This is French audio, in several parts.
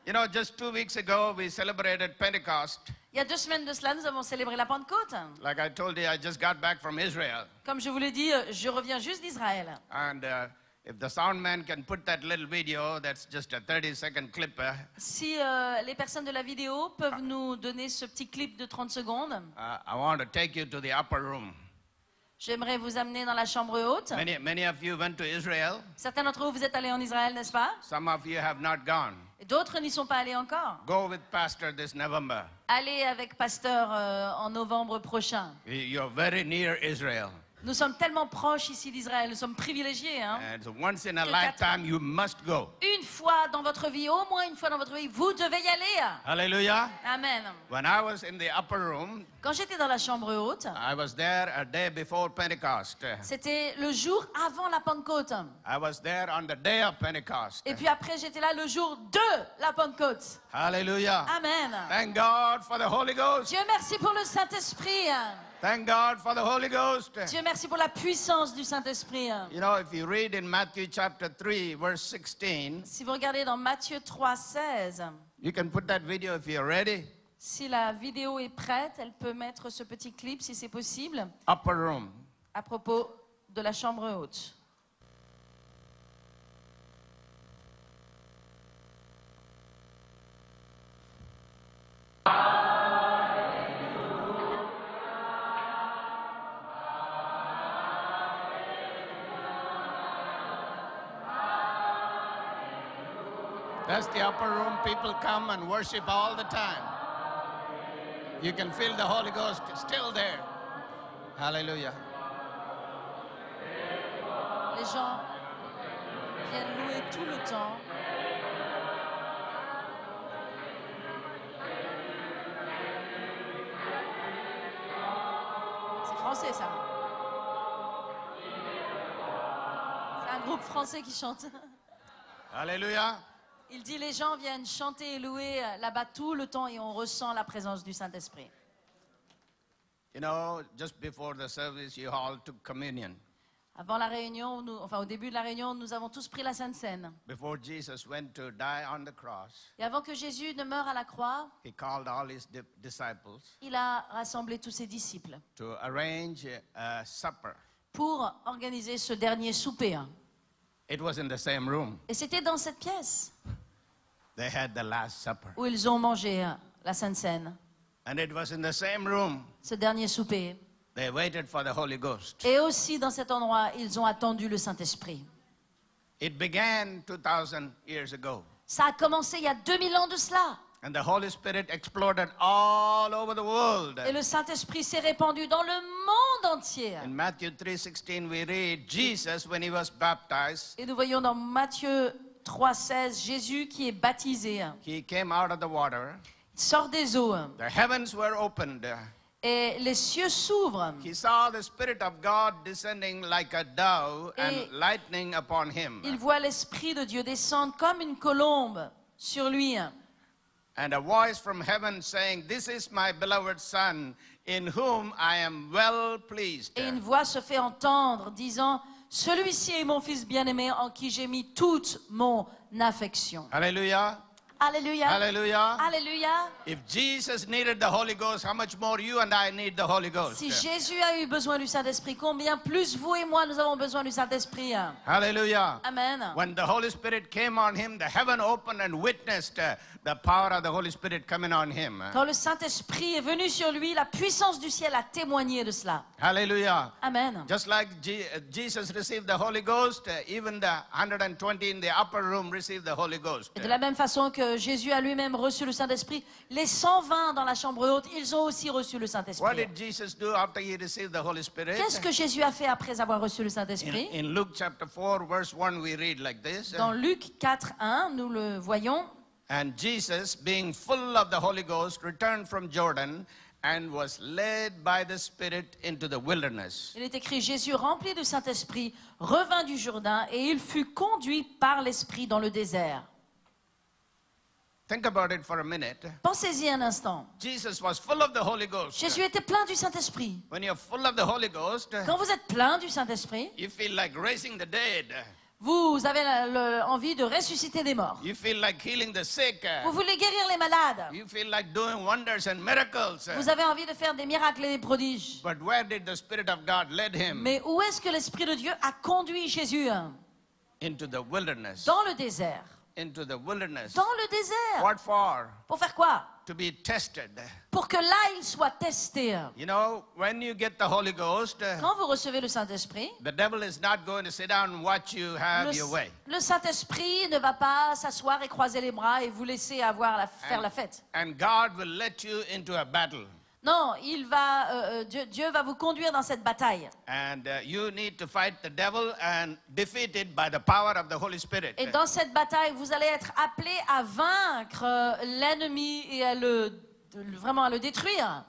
You know, just 2 weeks ago, we celebrated Pentecost. Il y a 2 semaines de cela, nous avons célébré la Pentecôte. Like I told you, I just got back from Israel. Comme je vous l'ai dit, je reviens juste d'Israël. And if the sound man can put that little video, that's just a 30-second clip. Si les personnes de la vidéo peuvent nous donner ce petit clip de 30 secondes, I want to take you to the upper room. j'aimerais vous amener dans la chambre haute. Many of you went to Israel. Certains d'entre vous, vous êtes allés en Israël, n'est-ce pas? Some of you have not gone. Et d'autres n'y sont pas allés encore. Go with Pastor this November. Allez avec Pasteur en novembre prochain. You're very near Israel. Nous sommes tellement proches ici d'Israël, nous sommes privilégiés. Hein? And so once in a Que lifetime, you must go. Une fois dans votre vie, au moins une fois dans votre vie, vous devez y aller. Hallelujah. Amen. When I was in the upper room, Quand j'étais dans la chambre haute, I was there a day before Pentecost. c'était le jour avant la Pentecôte. I was there on the day of Pentecost. Et puis après, j'étais là le jour de la Pentecôte. Hallelujah. Amen. Thank God for the Holy Ghost. Dieu merci pour le Saint-Esprit. Thank God for the Holy Ghost. Dieu merci pour la puissance du Saint-Esprit. You know, if you read in Matthew chapter 3, verse 16, Si vous regardez dans Matthieu 3, 16, you can put that video if you're ready. si la vidéo est prête, elle peut mettre ce petit clip si c'est possible, Upper room. à propos de la chambre haute. That's the upper room. People come and worship all the time. You can feel the Holy Ghost still there. Hallelujah. Les gens viennent louer tout le temps. C'est français, ça. C'est un groupe français qui chante. Hallelujah. Il dit les gens viennent chanter et louer là-bas tout le temps et on ressent la présence du Saint-Esprit. You know, just before the service, you all took communion. Avant la réunion, au début de la réunion, nous avons tous pris la Sainte Seine. Before Jesus went to die on the cross, Et avant que Jésus ne meure à la croix, he called all his disciples il a rassemblé tous ses disciples to arrange a supper. pour organiser ce dernier souper. It was in the same room. Et c'était dans cette pièce They had the Last Supper. où ils ont mangé la Sainte Seine, And it was in the same room ce dernier souper. they waited for the Holy Ghost. Et aussi dans cet endroit, ils ont attendu le Saint-Esprit. It began 2000 years ago. Ça a commencé il y a 2000 ans de cela. And the Holy Spirit exploded all over the world. Et le Saint-Esprit s'est répandu dans le monde entier. In Matthew 3:16 we read, Jesus, when he was baptized, Et nous voyons dans Matthieu 3,16, Jésus qui est baptisé. he came out of the water. Il sort des eaux The heavens were opened. et les cieux s'ouvrent. He saw the Spirit of God descending like a dove Et and lightning upon him. Il voit l'Esprit de Dieu descendre comme une colombe sur lui. And a voice from heaven saying, "This is my beloved Son, in whom I am well pleased." Et une voix se fait entendre disant, « Celui-ci est mon Fils bien-aimé en qui j'ai mis toute mon affection. Hallelujah. » Alléluia. Hallelujah. Alléluia. If Jesus needed the Holy Ghost, how much more you and I need the Holy Ghost? Si Jésus a eu besoin du Saint-Esprit, combien plus vous et moi, nous avons besoin du Saint-Esprit. Hallelujah. Amen. When the Holy Spirit came on him, the heaven opened and witnessed the power of the Holy Spirit coming on him. Quand le Saint-Esprit est venu sur lui, la puissance du ciel a témoigné de cela. Hallelujah. Amen. Just like Jesus received the Holy Ghost, even the 120 in the upper room received the Holy Ghost. Et de la même façon que Jésus a lui-même reçu le Saint-Esprit, les 120 dans la chambre haute, ils ont aussi reçu le What Saint-Esprit. did Jesus do after he received the Holy Spirit? Qu'est-ce que Jésus a fait après avoir reçu le Saint-Esprit? In Luke chapter 4, verse 1, we read like this. Dans Luc 4:1, nous le voyons. And Jesus, being full of the Holy Ghost, returned from Jordan and was led by the Spirit into the wilderness. Il est écrit, Jésus, rempli du Saint-Esprit, revint du Jourdain et il fut conduit par l'Esprit dans le désert. Think about it for a minute. Pensez-y un instant. Jesus was full of the Holy Ghost. Jésus était plein du Saint-Esprit. When you're full of the Holy Ghost, Quand vous êtes plein du Saint-Esprit, you feel like raising the dead. Vous avez envie de ressusciter des morts. You feel like healing the sick. Vous voulez guérir les malades. You feel like doing wonders and miracles. Vous avez envie de faire des miracles et des prodiges. But where did the Spirit of God lead him? Mais où est-ce que l'Esprit de Dieu a conduit Jésus? Into the wilderness. Dans le désert. Into the wilderness. Dans le désert. What for? Pour faire quoi? To be tested. Pour que là, il soit testé. You know, when you get the Holy Ghost, Quand vous recevez le Saint-Esprit, the devil is not going to sit down and watch you have your way. le Saint-Esprit ne va pas s'asseoir et croiser les bras et vous laisser faire la fête. And God will let you into a battle. Non, Dieu va vous conduire dans cette bataille. And you need to fight the devil and defeat it by the power of the Holy Spirit. Et dans cette bataille, vous allez être appelé à vaincre l'ennemi et vraiment à le détruire.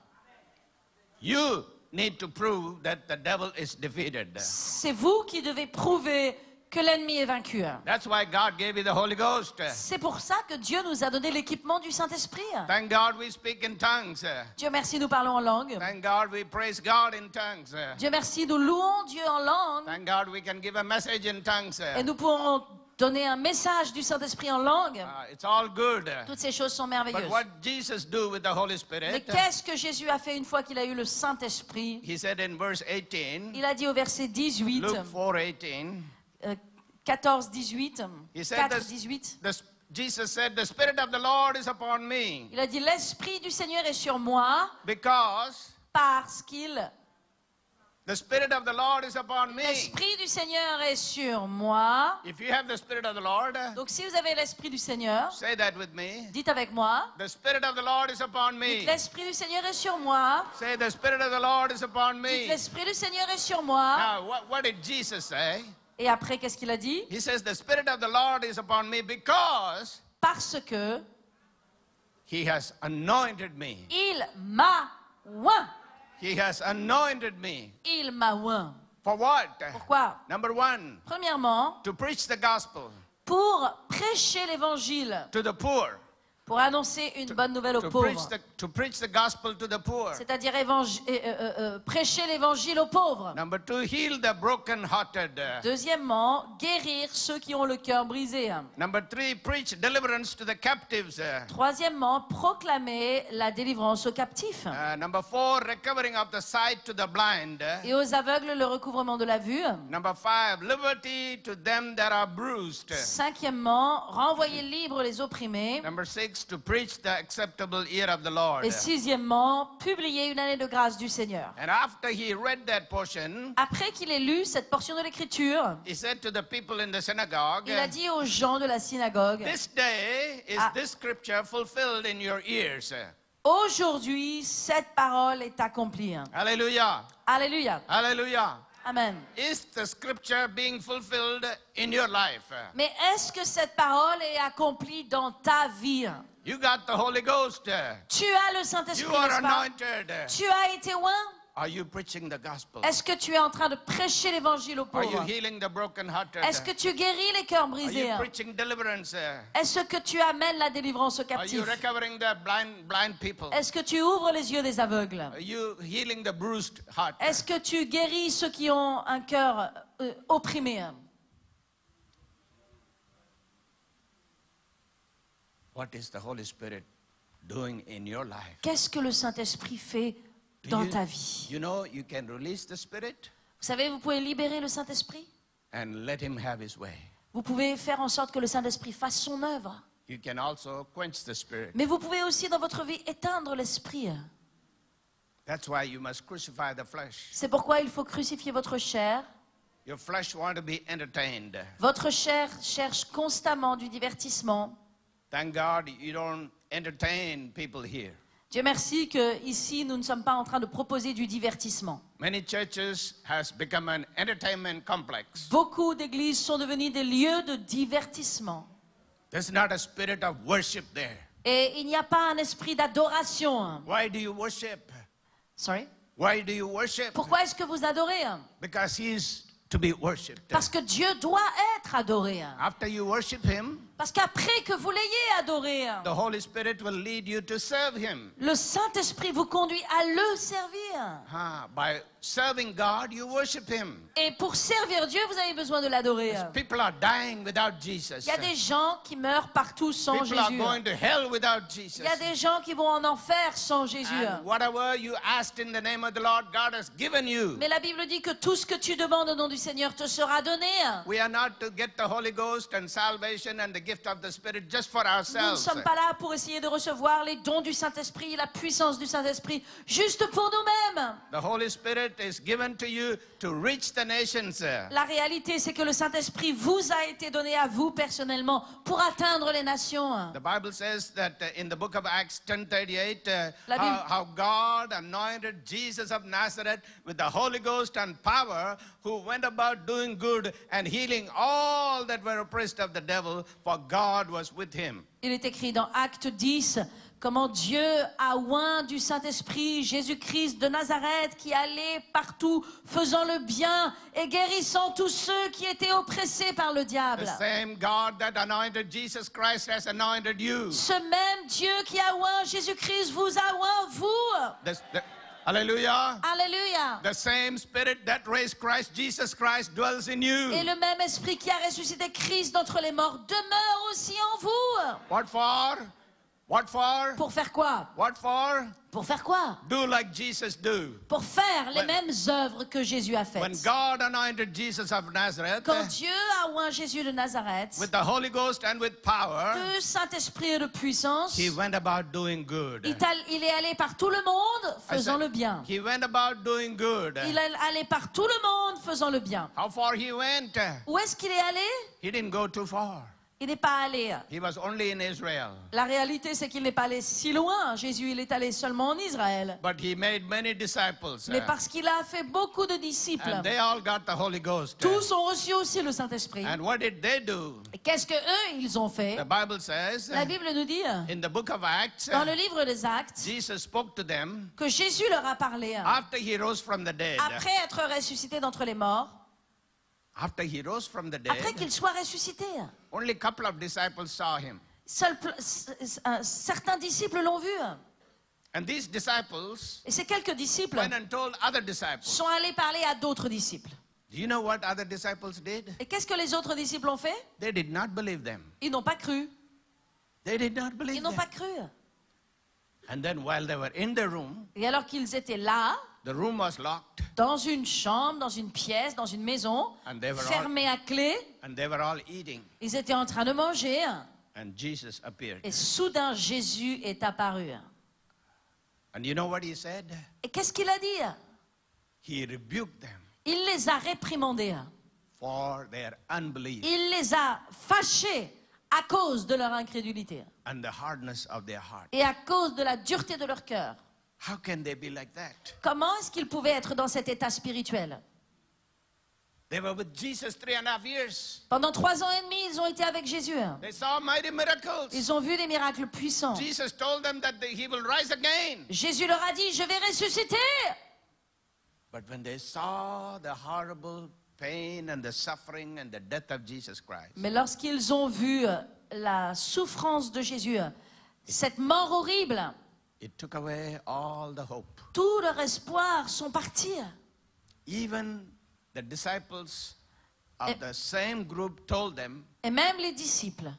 You need to prove that the devil is defeated. C'est vous qui devez prouver que l'ennemi est vaincu. That's why God gave you the Holy Ghost. C'est pour ça que Dieu nous a donné l'équipement du Saint-Esprit. Thank God we speak in tongues. Dieu merci, nous parlons en langue. Thank God we praise God in tongues. Dieu merci, nous louons Dieu en langue. Thank God we can give a message in tongues. Et nous pourrons donner un message du Saint-Esprit en langue. It's all good. Toutes ces choses sont But merveilleuses. what Jesus do with the Holy Mais Spirit? qu'est-ce que Jésus a fait une fois qu'il a eu le Saint-Esprit? He said in verse 18, Il a dit au verset 18, Luke 4:18, 14, 18, He said 4, this- 18. Jesus said, "The Spirit of the Lord is upon me, Il a dit, l'Esprit du Seigneur est sur moi because parce qu'il... the Spirit of the Lord is upon me." L'Esprit du Seigneur est sur moi. If you have the Spirit of the Lord, Donc si vous avez l'Esprit du Seigneur, say that with me. dites avec moi. The Spirit of the Lord is upon Dites, me. l'Esprit du Seigneur est sur moi. Say, the Spirit of the Lord is upon Dites, me. l'Esprit du Seigneur est sur moi. Now, what did Jesus say? Et après, qu'est-ce qu'il a dit? He says, the Spirit of the Lord is upon me because Parce que He has anointed me. il m'a oint. He has anointed me. Il m'a oint. For what? Pourquoi? Number one, Premièrement, to preach the gospel pour prêcher l'évangile, to the poor. pour annoncer une bonne nouvelle aux To pauvres. preach the gospel to the poor. C'est-à-dire prêcher l'évangile aux pauvres. Number two, heal the broken-hearted. Deuxièmement, guérir ceux qui ont le cœur brisé. Number three, preach deliverance to the captives. Troisièmement, proclamer la délivrance aux captifs. Number four, recovering of the sight to the blind. Et aux aveugles, le recouvrement de la vue. Number five, liberty to them that are bruised. Cinquièmement, renvoyer libres les opprimés. Number six, to preach the acceptable year of the Lord. Et sixièmement, publier une année de grâce du Seigneur. And after he read that portion, Après qu'il ait lu cette portion de l'Écriture, he said to the people in the synagogue, il a dit aux gens de la synagogue, "This day is this scripture fulfilled in your ears." aujourd'hui, cette parole est accomplie. Hallelujah. Alléluia. Hallelujah. Amen. Is the scripture being fulfilled in your life? Mais est-ce que cette parole est accomplie dans ta vie? You got the Holy Ghost. Tu as le You Saint-Esprit, are n'est-ce pas? anointed. Tu as été oint? Are you preaching the gospel? Est-ce que tu es en train de prêcher l'évangile aux Are you pauvres? healing the brokenhearted? Est-ce que tu guéris les cœurs Are brisés? you preaching deliverance? Est-ce que tu amènes la délivrance aux Are you captifs? recovering the blind people? Est-ce que tu ouvres les yeux des aveugles? Are you healing the bruised heart? Est-ce que tu guéris ceux qui ont un cœur opprimé? What is the Holy Spirit doing in your life? Qu'est-ce que le Saint-Esprit fait dans ta vie? You know, you can release the Spirit Vous savez, vous pouvez libérer le Saint-Esprit. and let Him have His way. Vous pouvez faire en sorte que le Saint-Esprit fasse son œuvre. You can also quench the Spirit. Mais vous pouvez aussi dans votre vie éteindre l'Esprit. That's why you must crucify the flesh. C'est pourquoi il faut crucifier votre chair. Your flesh want to be entertained. Votre chair cherche constamment du divertissement. Thank God you don't entertain people here. Dieu merci que ici nous ne sommes pas en train de proposer du divertissement. Many churches has become an entertainment complex. Beaucoup d'églises sont devenues des lieux de divertissement. There's not a spirit of worship there. Et il n'y a pas un esprit d'adoration. Why do you worship? Sorry? Why do you worship? Pourquoi est-ce que vous adorez? Because He's to be worshipped. Parce que Dieu doit être adoré. After you worship Him, Parce qu'après que vous l'ayez adoré, the Holy Spirit will lead you to serve Him. le Saint-Esprit vous conduit à le servir. By serving God, you worship Him. Et pour servir Dieu, vous avez besoin de l'adorer. People are dying without Jesus. Il y a des gens qui meurent partout sans People are Jésus. going to hell without Jesus. Il y a des gens qui vont en enfer sans Jésus. And whatever you asked in the name of the Lord, God has given you. Mais la Bible dit que tout ce que tu demandes au nom du Seigneur te sera donné. We are not to get the Holy Ghost and salvation and the gift of the Spirit just for Nous ne ourselves. sommes pas là pour essayer de recevoir les dons du Saint-Esprit, la puissance du Saint-Esprit, juste pour nous-mêmes. The Holy Spirit is given to you to reach the nations. La réalité, c'est que le Saint-Esprit vous a été donné à vous personnellement pour atteindre les nations. The Bible says that in the book of Acts 10:38, La Bible- how God anointed Jesus of Nazareth with the Holy Ghost and power, who went about doing good and healing all that were oppressed of the devil, for God was with him. Il est écrit dans Acte 10 comment Dieu a oint du Saint-Esprit Jésus-Christ de Nazareth qui allait partout faisant le bien et guérissant tous ceux qui étaient oppressés par le diable. The same God that anointed Jesus Christ has anointed you. Ce même Dieu qui a oint Jésus-Christ vous a oint vous. Hallelujah. Alléluia. The same Spirit that raised Christ Jesus Christ dwells in you. Et le même esprit qui a ressuscité Christ d'entre les morts demeure aussi en vous. What for? What for? Pour faire quoi? What for? Pour faire quoi? Do like Jesus do. Pour faire les When- mêmes œuvres que Jésus a When faites. God anointed Jesus of Nazareth Quand Dieu a oint Jésus de Nazareth, with the Holy Ghost and with power, de Saint-Esprit et de puissance, He went about doing good. il est allé par tout le monde I faisant said, le bien. He went about doing good. Il est allé par tout le monde faisant le bien. How far He went? Où est-ce qu'il est allé? He didn't go too far. Il n'est pas allé. He was only in Israel. La réalité, c'est qu'il n'est pas allé si loin. Jésus, il est allé seulement en Israël. But He made many disciples. Mais parce qu'il a fait beaucoup de disciples, And they all got the Holy Ghost. tous ont reçu aussi le Saint-Esprit. And what did they do? Et qu'est-ce que eux, ils ont fait? The Bible says La Bible nous dit, in the book of Acts, dans le livre des Actes, Jesus spoke to them que Jésus leur a parlé after He rose from the dead. après être ressuscité d'entre les morts, After He rose from the après dead, qu'il soit ressuscité. only a couple of disciples saw Him. Certains disciples l'ont vu. And these disciples Et ces quelques disciples went and told other disciples. sont allés parler à d'autres disciples. Do you know what other disciples did? Et qu'est-ce que les autres disciples ont fait? They did not believe them. Ils n'ont pas cru. They did not Ils believe n'ont them. pas cru. And then while they were in the room, Et alors qu'ils étaient là, the room was locked dans une chambre, dans une pièce, dans une maison, and they were all, fermée à clé, and they were all eating. ils étaient en train de manger. And Jesus appeared. Et soudain, Jésus est apparu. And you know what He said? Et qu'est-ce qu'il a dit? He rebuked them Il les a réprimandés. for their unbelief Il les a fâchés à cause de leur incrédulité and the hardness of their heart. et à cause de la dureté de leur cœur. How can they be like that? Comment est-ce qu'ils pouvaient être dans cet état spirituel? They were with Jesus 3.5 years. Pendant 3 ans et demi, ils ont été avec Jésus. They saw mighty miracles. Ils ont vu des miracles puissants. Jesus told them that He will rise again. Jésus leur a dit, je vais ressusciter. But when they saw the horrible pain and the suffering and the death of Jesus Christ, Mais lorsqu'ils ont vu la souffrance de Jésus, cette mort horrible, it took away all the hope. tout leur espoir sont partis. Even the disciples of the same group told them Et même les disciples,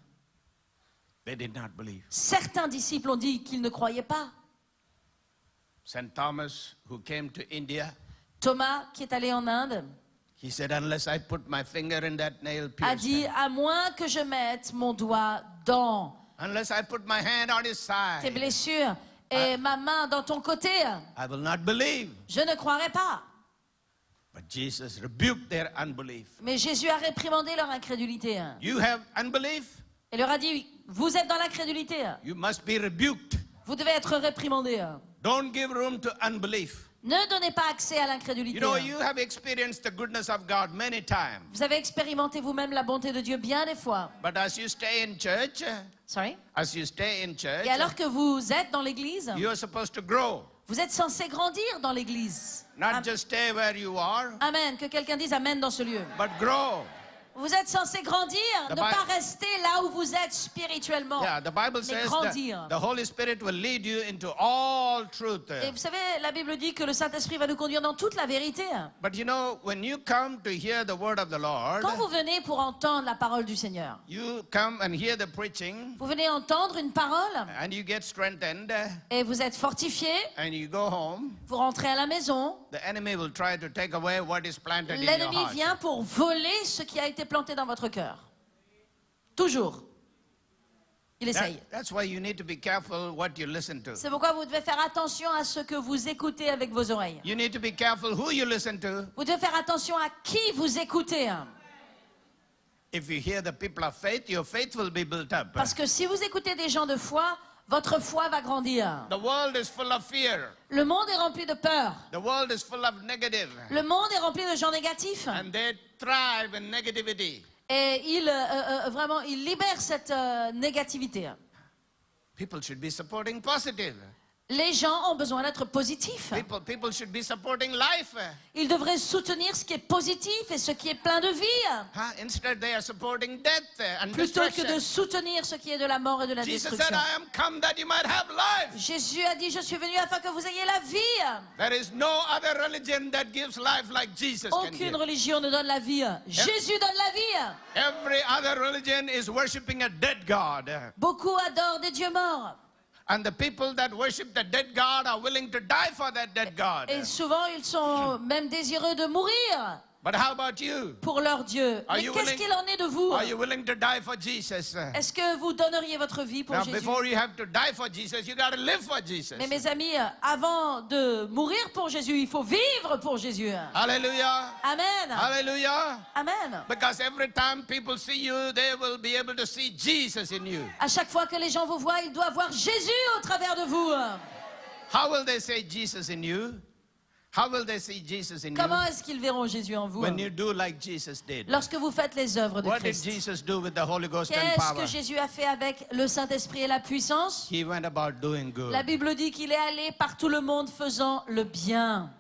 they did not believe. certains disciples ont dit qu'ils ne croyaient pas. St. Thomas, who came to India, Thomas, qui est allé en Inde, he said, unless I put my finger in that nail a pierced, dit, à moins que je mette mon doigt dans unless I put my hand on his tes side, blessures et ma main dans ton côté, I will not believe. je ne croirai pas. But Jesus rebuked their unbelief. Mais Jésus a réprimandé leur incrédulité. You have unbelief, Il leur a dit, vous êtes dans l'incrédulité, you must be rebuked. vous devez être réprimandés. Don't give room to unbelief. Ne donnez pas accès à l'incrédulité. You know, you have experienced the goodness of God many times. Vous avez expérimenté vous-même la bonté de Dieu bien des fois. But as you stay in church, Sorry. as Et alors que vous êtes dans l'église, you are supposed to grow, vous êtes censé grandir dans l'église. not just stay where you are, Amen. Que quelqu'un dise Amen dans ce lieu. but grow. Vous êtes censé grandir, The ne Bi- pas rester là où vous êtes spirituellement, Yeah, the Bible mais says grandir. that the Holy Spirit will lead you into all truth. Et vous savez, la Bible dit que le Saint-Esprit va nous conduire dans toute la vérité. But you know, when you come to hear the word of the Lord, Quand vous venez pour entendre la parole du Seigneur, you come and hear the preaching, vous venez entendre une parole and you get strengthened, et vous êtes fortifié, and you go home. vous rentrez à la maison, The enemy will try to take away what is planted in your l'ennemi heart. vient pour voler ce qui a été planté dans votre cœur. Toujours. Il essaye. That's why you need to be careful what you listen to. C'est pourquoi vous devez faire attention à ce que vous écoutez avec vos oreilles. You need to be careful who you listen to. Vous devez faire attention à qui vous écoutez. If you hear the people of faith, your faith will be built up. Parce que si vous écoutez des gens de foi, votre foi va grandir. The world is full of fear. Le monde est rempli de peur. The world is full of negative. Le monde est rempli de gens négatifs. And they thrive in negativity. Et vraiment, il libère cette négativité. People should be supporting positive. Les gens ont besoin d'être positifs. People should be supporting life. Ils devraient soutenir ce qui est positif et ce qui est plein de vie, Instead, they are supporting death and plutôt que de destruction. soutenir ce qui est de la mort et de la Jesus said, destruction. I am come that you might have life. Jésus a dit, je suis venu afin que vous ayez la vie. There is no other religion that gives life like Jesus can Aucune give. religion ne donne la vie. Jésus donne la vie. Every other religion is worshiping a dead God. Beaucoup adorent des dieux morts. And the people that worship the dead God are willing to die for that dead God. Et souvent, ils sont même désireux de mourir But how about you? pour leur Dieu. Are Mais you qu'est-ce willing- qu'il en est de vous? Are you willing to die for Jesus? Est-ce que vous donneriez votre vie pour Now, Jésus? before you have to die for Jesus, you got to live for Jesus. Mais mes amis, avant de mourir pour Jésus, il faut vivre pour Jésus. Hallelujah. Amen. Hallelujah. Amen. Because every time people see you, they will be able to see Jesus in you. À chaque fois que les gens vous voient, ils doivent voir Jésus au travers de vous. How will they say Jesus in you? How will they see Jesus in Comment you? est-ce qu'ils verront Jésus en vous? When you do like Jesus did. Lorsque vous faites les œuvres de What did Christ. Jesus do with the Holy Ghost and Qu'est-ce power? que Jésus a fait avec le Saint-Esprit et la puissance? He went about doing good. La Bible dit qu'il est allé par tout le monde faisant le bien.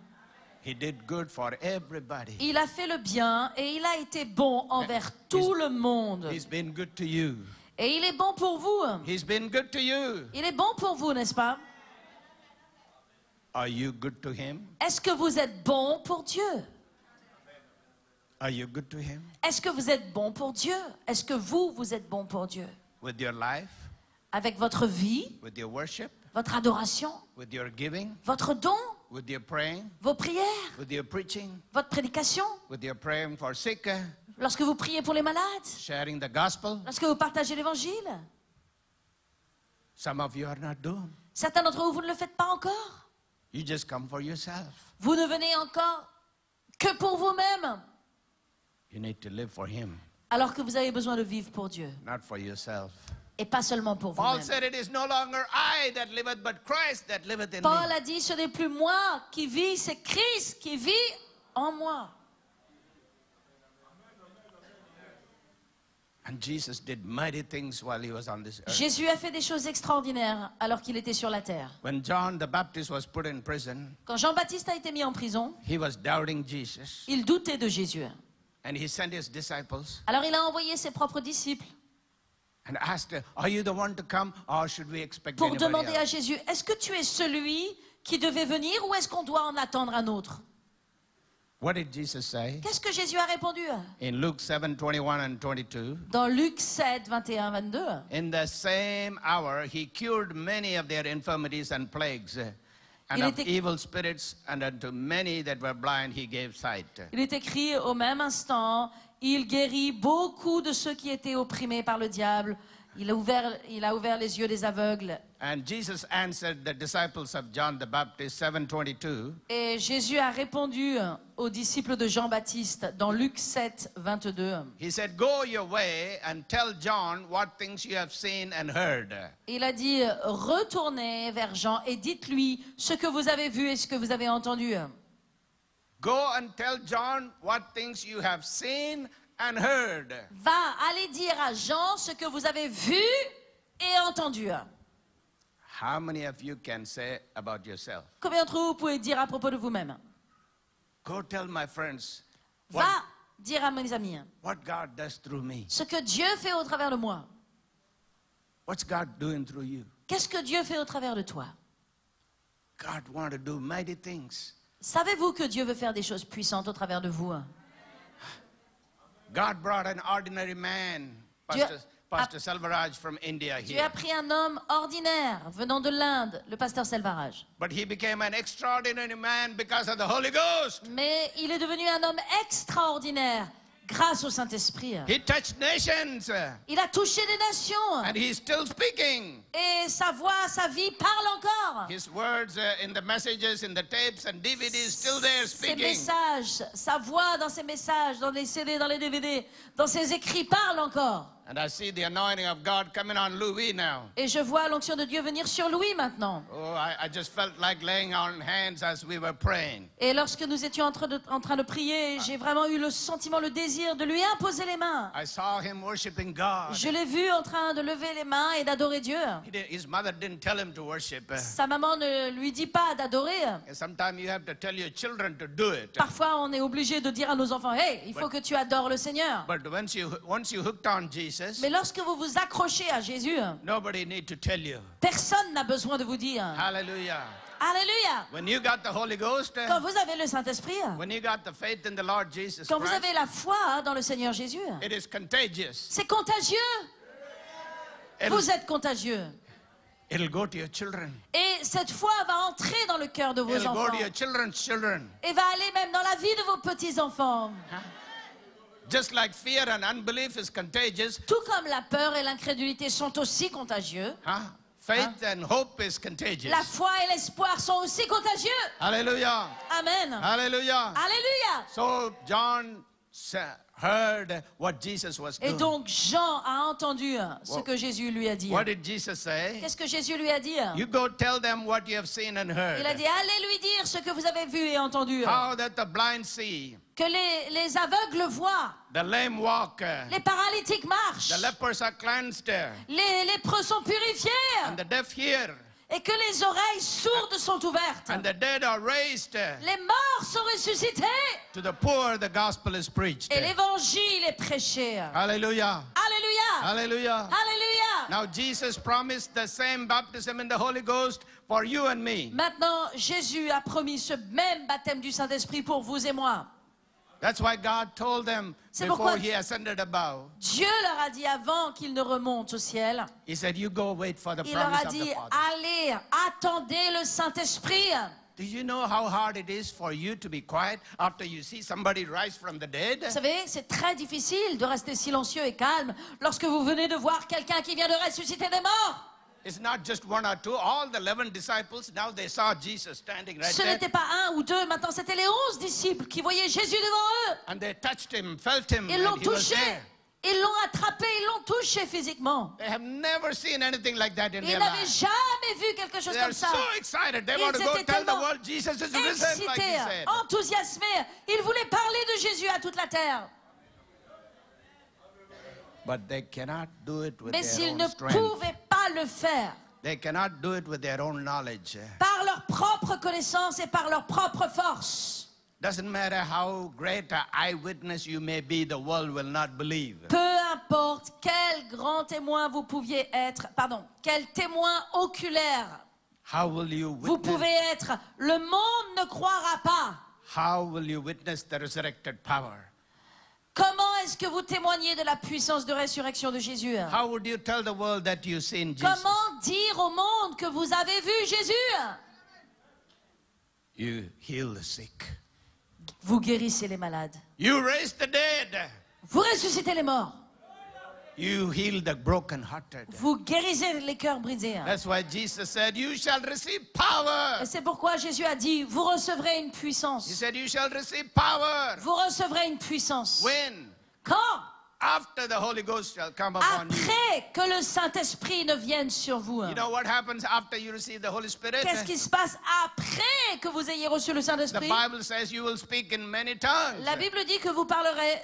He did good for everybody. Il a fait le bien et il a été bon envers tout le monde. He's been good to you. Et il est bon pour vous. He's been good to you. Il est bon pour vous, n'est-ce pas? Are you good to him? Est-ce que vous êtes bon pour Dieu? Are you good to him? Est-ce que vous êtes bon pour Dieu? Est-ce que vous êtes bon pour Dieu? With your life, Avec votre vie, with your worship, votre adoration, with your giving, votre don, with your praying, vos prières, with your preaching, votre prédication, with your praying for sick, lorsque vous priez pour les malades, sharing the gospel. lorsque vous partagez l'évangile. Some of you are not doing. Certains d'entre vous, vous ne le faites pas encore. You just come for yourself. Vous ne venez encore que pour vous-même, You need to live for him, alors que vous avez besoin de vivre pour Dieu not for yourself. et pas seulement pour Paul vous-même. said, it is no longer I that liveth, but Christ that liveth in Paul me. a dit, ce n'est plus moi qui vis, c'est Christ qui vit en moi. And Jesus did mighty things while he was on this earth. Jésus a fait des choses extraordinaires alors qu'il était sur la terre. When John the Baptist was put in prison, Quand Jean-Baptiste a été mis en prison, he was doubting Jesus. il doutait de Jésus. And he sent his disciples Alors il a envoyé ses propres disciples and asked, are you the one to come or should we expect pour anybody demander à else? Jésus, est-ce que tu es celui qui devait venir ou est-ce qu'on doit en attendre un autre? What did Jesus say? Qu'est-ce que Jésus a répondu? In Luke 7:21 and 22, Dans Luc 7, 21, 22. in the same hour he cured many of their infirmities and plagues, and Il of était- evil spirits, and unto many that were blind he gave sight. Il est écrit au même instant, il guérit beaucoup de ceux qui étaient opprimés par le diable. Il a ouvert les yeux des aveugles. And Jesus answered the disciples of John the Baptist, 7:22, Et Jésus a répondu aux disciples de Jean-Baptiste dans Luc 7, 22. he said, go your way and tell John what things you have seen and heard. Il a dit, retournez vers Jean et dites-lui ce que vous avez vu et ce que vous avez entendu. Go and tell John what things you have seen and heard. Va, allez dire à Jean ce que vous avez vu et entendu. How many of you can say about yourself? Combien d'entre vous pouvez dire à propos de vous-même? Go tell my friends Va dire à mes amis what God does through me. ce que Dieu fait au travers de moi. What's God doing through you? Qu'est-ce que Dieu fait au travers de toi? God wants to do mighty things. Savez-vous que Dieu veut faire des choses puissantes au travers de vous? God brought an ordinary man, Dieu Pastor Selvaraj from India Dieu a here. pris un homme ordinaire venant de l'Inde, le pasteur Selvaraj. But he became an extraordinary man because of the Holy Ghost. Mais il est devenu un homme extraordinaire grâce au Saint-Esprit. He touched nations Il a touché des nations. and he's still speaking. Et sa voix, sa vie parle encore. His words in the messages, in the tapes and DVDs, still there Ses speaking. messages, sa voix dans ses messages, dans les CD, dans les DVD, dans ses écrits parle encore. And I see the anointing of God coming on Louis now. Et je vois l'onction de Dieu venir sur Louis maintenant. Oh, I just felt like laying on hands as we were praying. Et lorsque nous étions en train de prier, j'ai vraiment eu le sentiment, le désir de lui imposer les mains. I saw him worshiping God. Je l'ai vu en train de lever les mains et d'adorer Dieu. His mother didn't tell him to worship. Sa maman ne lui dit pas d'adorer. Sometimes you have to tell your children to do it. Parfois, on est obligé de dire à nos enfants, « Hey, il faut que tu adores le Seigneur. » But once you hooked on Jesus, Mais lorsque vous vous accrochez à Jésus, nobody need to tell you. personne n'a besoin de vous dire. Hallelujah. Alléluia. When you got the Holy Ghost, Quand vous avez le Saint-Esprit, when you got the faith in the Lord Jesus quand vous Christ, avez la foi dans le Seigneur Jésus, it is contagious. c'est contagieux. Vous êtes contagieux. It'll go to your children. Et cette foi va entrer dans le cœur de vos It'll go enfants. to your children's children. Et va aller même dans la vie de vos petits-enfants. Just like fear and unbelief is contagious, Tout comme la peur et l'incrédulité sont aussi contagieux, faith and hope is contagious. la foi et l'espoir sont aussi contagieux. Hallelujah. Amen. Hallelujah. Alléluia. So John heard what Jesus was Et doing. donc Jean a entendu ce que Jésus lui a dit. What did Jesus say? Qu'est-ce que Jésus lui a dit? You go tell them what you have seen and heard. Il a dit, allez lui dire ce que vous avez vu et entendu. How that the blind see, Que les aveugles voient, the lame walk, les paralytiques marchent, the lepers are cleansed, les lépreux sont purifiés, and the deaf hear, et que les oreilles sourdes sont ouvertes. and the dead are raised. Les morts sont ressuscités To the poor, the gospel is preached. et l'évangile est prêché. Hallelujah. Alléluia. Hallelujah. Alléluia. Now Jesus promised the same baptism in the Holy Ghost for you and me. Maintenant, Jésus a promis ce même baptême du Saint-Esprit pour vous et moi. That's why God told them C'est before pourquoi he ascended above. Dieu leur a dit avant qu'ils ne remontent au ciel, He said, you go wait for the il leur promise a of dit, the Father. allez, attendez le Saint-Esprit. Do you know how hard it is for you to be quiet after you see somebody rise from the dead? Vous savez, c'est très difficile de rester silencieux et calme lorsque vous venez de voir quelqu'un qui vient de ressusciter des morts. It's not just one or two. All the 11 disciples, now they saw Jesus standing right Ce there. n'était pas un ou deux, maintenant c'était les 11 disciples qui voyaient Jésus devant eux. And they touched him, felt him, Ils l'ont and he was touché, there. ils l'ont attrapé, ils l'ont touché physiquement. They have never seen anything like that in Ils their n'avaient lives. jamais vu quelque chose They are comme ça. so excited. They Ils want to go étaient tell the tellement world Jesus is risen, like he excités, said. enthousiasmés. Ils voulaient parler de Jésus à toute la terre. But they cannot do it with Mais their s'ils own ne strength. pouvaient pas le faire They cannot do it with their own knowledge. par leur propre connaissance et par leur propre force, Doesn't matter how great an eyewitness you may be, the world will not believe. peu importe quel grand témoin vous pouviez être, quel témoin oculaire How will you vous witness? pouvez être, le monde ne croira pas. How will you witness the resurrected power? Comment est-ce que vous témoignez de la puissance de résurrection de Jésus? How would you tell the world that you've seen Jesus? Comment dire au monde que vous avez vu Jésus? You heal the sick. Vous guérissez les malades. You raise the dead. Vous ressuscitez les morts. You heal the brokenhearted. Vous guérissez les cœurs brisés. That's why Jesus said, you shall receive power. Et c'est pourquoi Jésus a dit, vous recevrez une He puissance. said, you shall receive power. Vous recevrez une puissance. When? Quand? After the Holy Ghost shall come upon you. Après que le Saint-Esprit ne vienne sur vous. You know what happens after you receive the Holy Spirit? Qu'est-ce qui se passe après que vous ayez reçu le The Saint-Esprit? Bible says you will speak in many tongues. La Bible dit que vous parlerez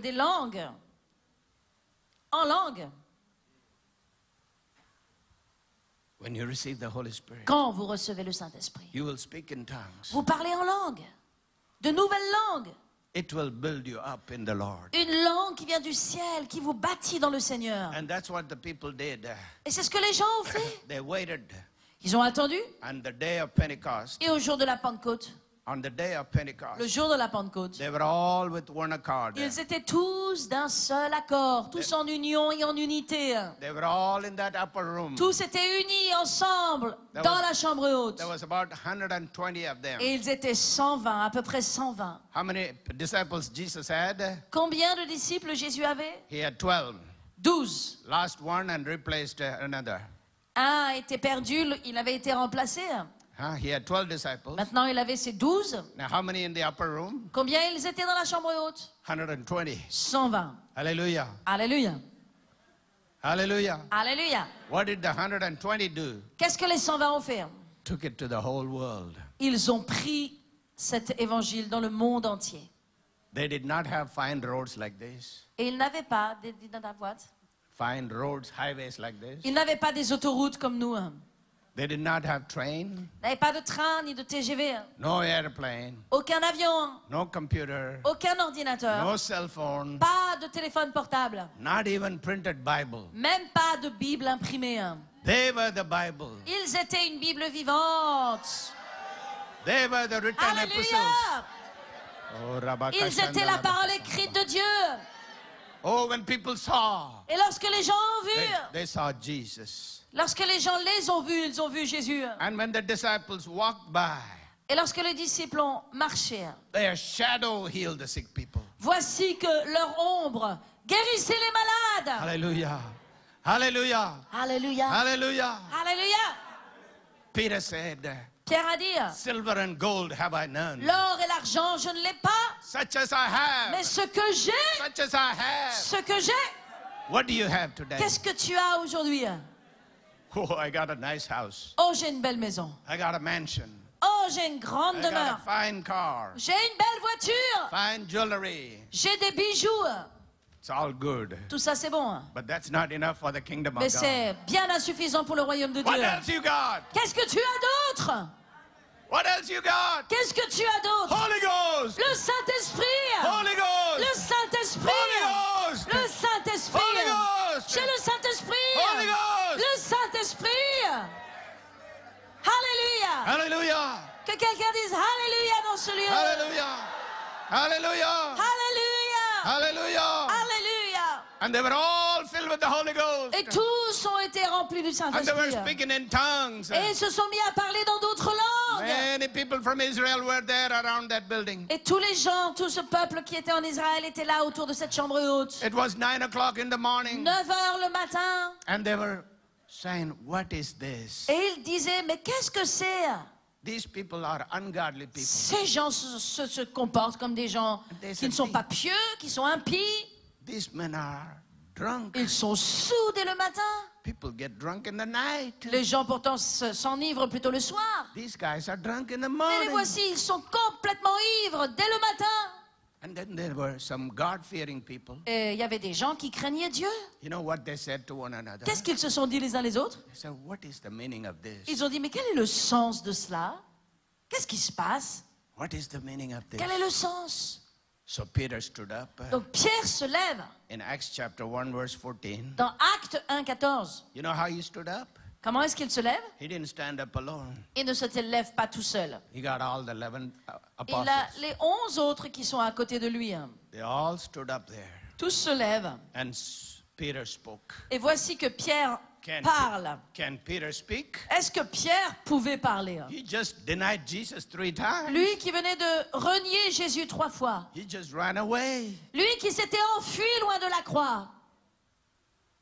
des langues. En langue. When you receive the Holy Spirit, Quand vous recevez le Saint-Esprit, you will speak in tongues. vous parlez en langue. De nouvelles langues. It will build you up in the Lord. Une langue qui vient du ciel, qui vous bâtit dans le Seigneur. And that's what the people did. Et c'est ce que les gens ont fait. They waited. Ils ont attendu. On the day of Pentecost, Et au jour de la Pentecôte, on the day of le Pentecost, jour de la Pentecôte, they were all with one accord. ils étaient tous d'un seul accord, tous en union et en unité. They were all in that upper room. Tous étaient unis ensemble There dans was- la chambre haute. There was about 120 of them. Et ils étaient 120, à peu près 120. How many disciples Jesus had? Combien de disciples Jésus avait? He had 12. 12. Lost one and replaced another. Un était perdu, il avait été remplacé. He had 12 disciples. Maintenant, il avait ses 12. Now, how many in the upper room? Combien ils étaient dans la chambre haute? 120. 120. Hallelujah. Alléluia. Hallelujah. Alléluia. What did the 120 do? Qu'est-ce que les 120 ont fait? Took it to the whole world. Ils ont pris cet évangile dans le monde entier. They did not have fine roads like this. Et ils n'avaient pas Fine roads, highways like this. ils n'avaient pas des autoroutes comme nous. They did not have train, Ils n'avaient pas de train ni de TGV. no airplane, Aucun avion. no computer, Aucun ordinateur. no cell phone, Pas de téléphone portable. not even printed Bible. Même pas de Bible imprimée. They were the Bible. Ils étaient une Bible vivante. They were the written epistles. Alléluia. Oh, Ils étaient la parole écrite de Dieu. Oh, when people saw, Et lorsque les gens ont vu, they saw Jesus. lorsque les gens les ont vus, ils ont vu Jésus. And when the disciples walked by, Et lorsque les disciples ont marché, their shadow healed the sick people. voici que leur ombre guérissait les malades. Hallelujah. Hallelujah. Alléluia. Hallelujah. Alléluia. Peter said, Pierre a dit, silver and gold have I none, l'or et l'argent, je ne l'ai pas, such as I have, mais ce que j'ai, such as I have. ce que j'ai, What do you have today? qu'est-ce que tu as aujourd'hui? Oh, I got a nice house. Oh, j'ai une belle maison. I got a mansion. Oh, j'ai une grande I got a demeure. fine car. J'ai une belle voiture. Fine jewelry. J'ai des bijoux. It's all good. Tout ça, c'est bon. But that's not enough for the kingdom of Mais God. c'est bien insuffisant pour le royaume de What Dieu. else you got? Qu'est-ce que tu as d'autre? What else you got? Qu'est-ce que tu as d'autre? Holy Ghost! Le Saint-Esprit. Holy Ghost! Le Saint-Esprit. Holy Ghost! Le Saint-Esprit. Holy Ghost! J'ai le Saint-Esprit. Holy Ghost! Le Saint-Esprit. Alléluia. Hallelujah! Que quelqu'un dise Alléluia dans ce lieu. Hallelujah! Hallelujah! Alléluia. Hallelujah! Alléluia. And they were all filled with the Holy Ghost. Et tous ont été remplis du And they were Saint-Esprit. speaking in tongues. Et ils se sont mis à parler dans d'autres langues. Many people from Israel were there around that building. Et tous les gens, tout ce peuple qui était en Israël était là autour de cette chambre haute. It was 9 o'clock in the morning. 9 heures le matin. And they were saying, what is this? Et ils disaient, mais qu'est-ce que c'est? These people are ungodly people. Ces gens se comportent comme des gens qui ne sont pas pieux, qui sont impies. These men are drunk. Ils sont sous dès le matin. People get drunk in the night. Les gens pourtant s'enivrent plutôt le soir. These guys are drunk in the Mais les morning. voici, ils sont complètement ivres dès le matin. And then there were some God-fearing people. Et il y avait des gens qui craignaient Dieu. You know what they said to one another? Qu'est-ce qu'ils se sont dit les uns les autres? They said, what is the meaning of this? Ils ont dit, mais quel est le sens de cela? Qu'est-ce qui se passe? What is the meaning of this? Quel est le sens? So Peter stood up Donc Pierre se lève in Acts chapter 1 verse 14. dans Acte 1, 14. You know how he stood up? Comment est-ce qu'il se lève? He didn't stand up alone. Il ne se lève pas tout seul. He got all the 11 Il a apostles. les 11 autres qui sont à côté de lui. They all stood up there. Tous se lèvent. And Peter spoke. Et voici que Pierre parle. Can Peter speak? Est-ce que Pierre pouvait parler? He just denied Jesus 3 times. Lui qui venait de renier Jésus 3 fois. He just ran away. Lui qui s'était enfui loin de la croix.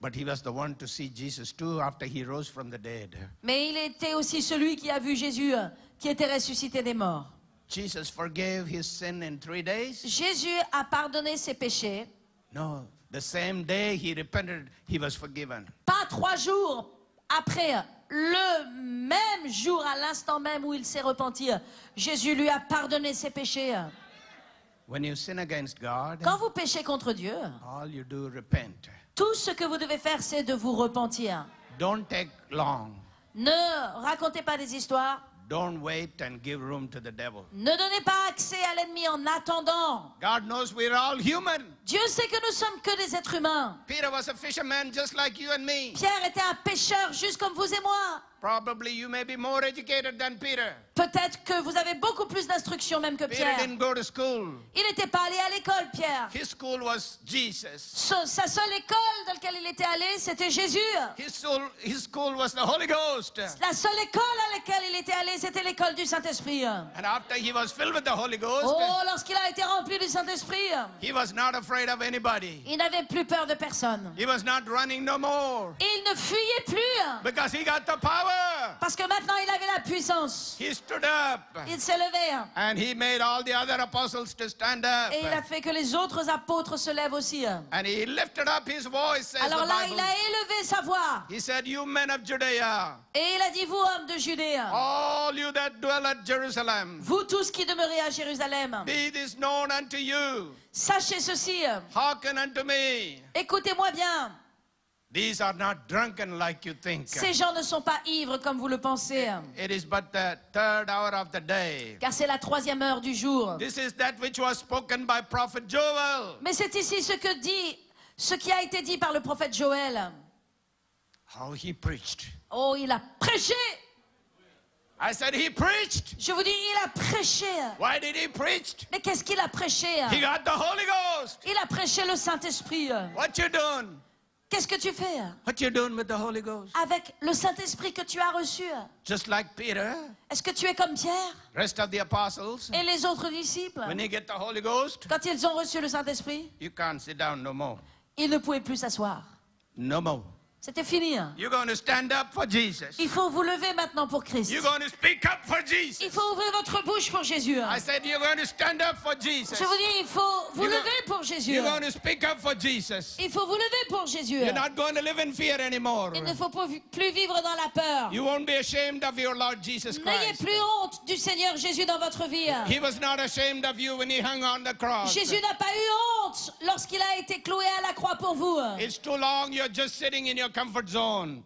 But he was the one to see Jesus too after he rose from the dead. Mais il était aussi celui qui a vu Jésus qui était ressuscité des morts. Jesus forgave his sin in 3 days? Jésus a pardonné ses péchés. No. The same day he repented, he was forgiven. Pas 3 jours après, le même jour, à l'instant même où il s'est repenti, Jésus lui a pardonné ses péchés. When you sin against God, Quand vous péchez contre Dieu, all you do repent. tout ce que vous devez faire, c'est de vous repentir. Don't take long. Ne racontez pas des histoires. Don't wait and give room to the devil. Ne donnez pas accès à l'ennemi en attendant. God knows we're all human. Dieu sait que nous sommes que des êtres humains. Peter was a fisherman just like you and me. Pierre était un pêcheur juste comme vous et moi. Probably you may be more educated than Peter. Peut-être que vous avez beaucoup plus d'instruction même que Peter Pierre. didn't go to school. Il n'était pas allé à l'école, Pierre. His school was Jesus. Sa seule école dans laquelle il était allé, c'était Jésus. His school was the Holy Ghost. La seule école à laquelle il était allé, c'était l'école du Saint-Esprit. And after he was filled with the Holy Ghost, Oh, lorsqu'il a été rempli du Saint-Esprit, he was not afraid of anybody. il n'avait plus peur de personne. He was not running no more Il ne fuyait plus because he got the power. parce que maintenant il avait la puissance. He stood up Il s'est levé and he made all the other apostles to stand up. et il a fait que les autres apôtres se lèvent aussi. And he lifted up his voice, says Alors the là, Bible. il a élevé sa voix He said, "You men of Judea, et il a dit, vous hommes de Judée, all you that dwell at Jerusalem, vous tous qui demeurez à Jérusalem, be this known unto you. sachez ceci, Hearken unto me. écoutez-moi bien, These are not drunken like you think. ces gens ne sont pas ivres comme vous le pensez, It is but the third hour of the day. car c'est la 3e heure du jour. This is that which was spoken by prophet Joel. Mais c'est ici ce qui a été dit par le prophète Joël. How he preached. Oh, il a prêché. I said he preached. Je vous dis, il a prêché. Why did he preach? Mais qu'est-ce qu'il a prêché? He got the Holy Ghost. Il a prêché le Saint-Esprit. What you doing? Qu'est-ce que tu fais What you doing with the Holy Ghost? avec le Saint-Esprit que tu as reçu? Just like Peter, Est-ce que tu es comme Pierre rest of the apostles, et les autres disciples? when they get the Holy Ghost, Quand ils ont reçu le Saint-Esprit, you can't sit down no more. ils ne pouvaient plus s'asseoir. No more. C'était fini. You're going to stand up for Jesus. Il faut vous lever maintenant pour Christ. You're going to speak up for Il Jesus. faut ouvrir votre bouche pour Jésus. I said you're going to stand up for Jesus. Je vous dis, il faut vous You're go- lever pour Jésus. You're going to speak up for Jesus. Il faut vous lever pour Jésus. You're not going to live in fear anymore. Il ne faut plus vivre dans la peur. You won't be ashamed of your Lord Jesus N'ayez Christ. plus honte du Seigneur Jésus dans votre vie. He was not ashamed of you when he hung on the cross. Jésus n'a pas eu honte lorsqu'il a été cloué à la croix pour vous. It's too long you're just sitting in your comfort zone.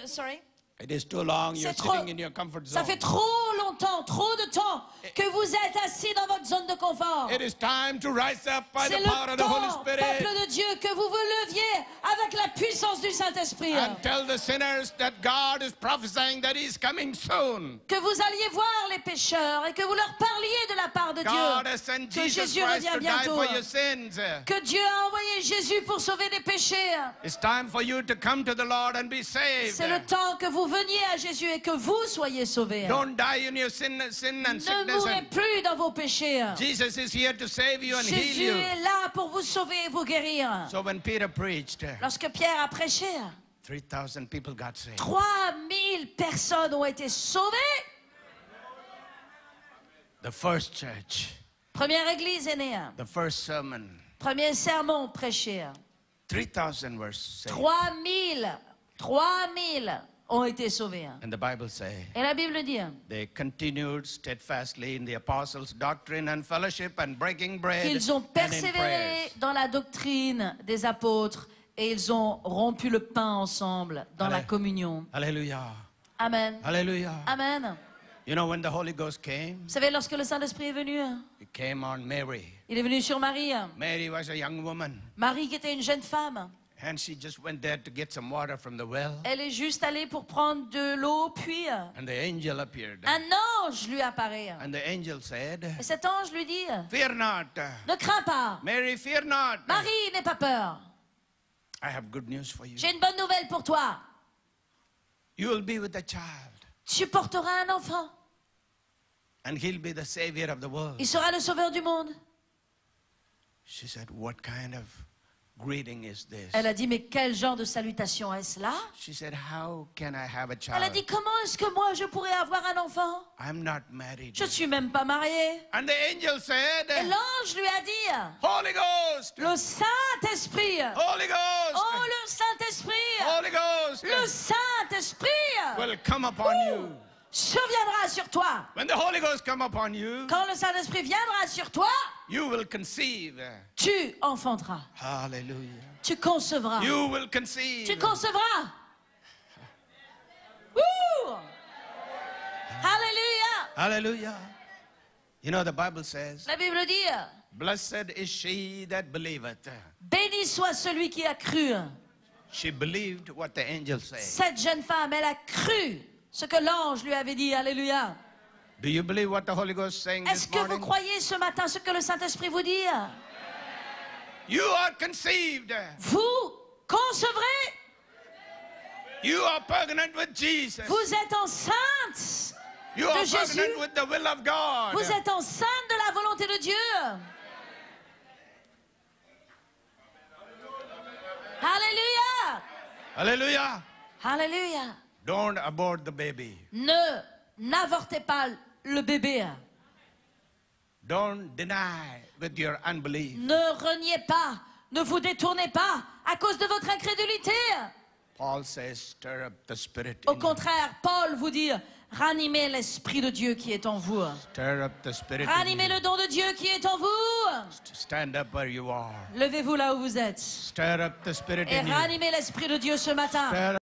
Sorry. It is too long you're C'est trop- sitting in your comfort Ça zone. fait trop longtemps, trop de temps que vous êtes assis dans votre zone de confort. It is time to rise up by C'est the le power of the Holy temps, Spirit peuple de Dieu, que vous vous leviez avec la puissance du Saint-Esprit. and tell the sinners that God is prophesying that He's coming soon. Que vous alliez voir les pécheurs et que vous leur parliez de la part de God Dieu. has sent Que Jesus Jésus Christ revient to die bientôt. for your sins. Que Dieu a envoyé Jésus pour sauver des péchés. It's time for you to come to the Lord and be saved. C'est le temps que vous veniez à Jésus et que vous soyez sauvés. Don't die in your sin and Ne sickness. mourrez plus dans vos péchés. Jesus is here to save you and heal Jésus you. est là pour vous sauver et vous guérir. So when Peter preached, Lorsque Pierre a prêché, 3,000 people got saved. 3000 personnes ont été sauvées. The first church, Première église est née. the first sermon, Premier sermon prêché. 3,000 were saved. 3000 ont été sauvés. And the Bible says, Et la Bible dit they continued steadfastly in the apostles' doctrine and fellowship and breaking bread qu'ils ont and in persévéré prayers. dans la doctrine des apôtres et ils ont rompu le pain ensemble dans la Allez. communion. Hallelujah. Amen. Hallelujah. Amen. You know, when the Holy Ghost came, Vous savez, lorsque le Saint-Esprit est venu, it came on Mary. il est venu sur Marie. Mary was a young woman, Marie qui était une jeune femme. and she just went there to get some water from the well, Elle est juste allée pour prendre de l'eau, puis and the angel appeared. un ange lui apparaît. And the angel said, Et cet ange lui dit, "Fear not, ne crains pas. Mary, fear not. Marie, n'aie pas peur. I have good news for you. J'ai une bonne nouvelle pour toi. You will be with the child, Tu porteras un enfant. and he'll be the savior of the world." Il sera le sauveur du monde. She said, "What kind of greeting is this?" Elle a dit, mais quel genre de salutation est-ce là? She said, "How can I have a Elle a dit, child? comment est-ce que moi je pourrais avoir un enfant? I'm not married." Je ne suis même pas mariée. And the angel Et said, l'ange lui a dit, "Holy Ghost, le Saint-Esprit, Holy Ghost, oh le Saint-Esprit, Holy Ghost le Saint-Esprit will come upon you." surviendra sur toi. When the Holy Ghost come upon you, Quand le Saint-Esprit viendra sur toi, you will conceive. tu enfanteras, Hallelujah. tu concevras, You will conceive. tu concevras. Wouh! Alléluia! Hallelujah. You know, the Bible says, La Bible dit, blessed is she that believeth. béni soit celui qui a cru. She believed what the angel said. Cette jeune femme, elle a cru ce que l'ange lui avait dit. Alléluia. Do you believe what the Holy Ghost is saying Est-ce this que vous morning? croyez ce matin ce que le Saint-Esprit vous dit? You are conceived. Vous concevrez. You are pregnant with Jesus. Vous êtes enceinte You de are Jésus. pregnant with the will of God. Vous êtes enceinte de la volonté de Dieu. Alléluia. Hallelujah. Alléluia. Don't abort the baby. N'avortez pas le bébé. Don't deny with your unbelief. Ne reniez pas, ne vous détournez pas à cause de votre incrédulité. Paul says, stir up the spirit. Au in you. contraire, Paul vous dit, ranimez l'Esprit de Dieu qui est en vous. Stir up the spirit. in Ranimez you. le don de Dieu qui est en vous. Stand up where you are. Levez-vous là où vous êtes. Stir up the spirit Et in you. ranimez l'Esprit de Dieu ce matin. Stir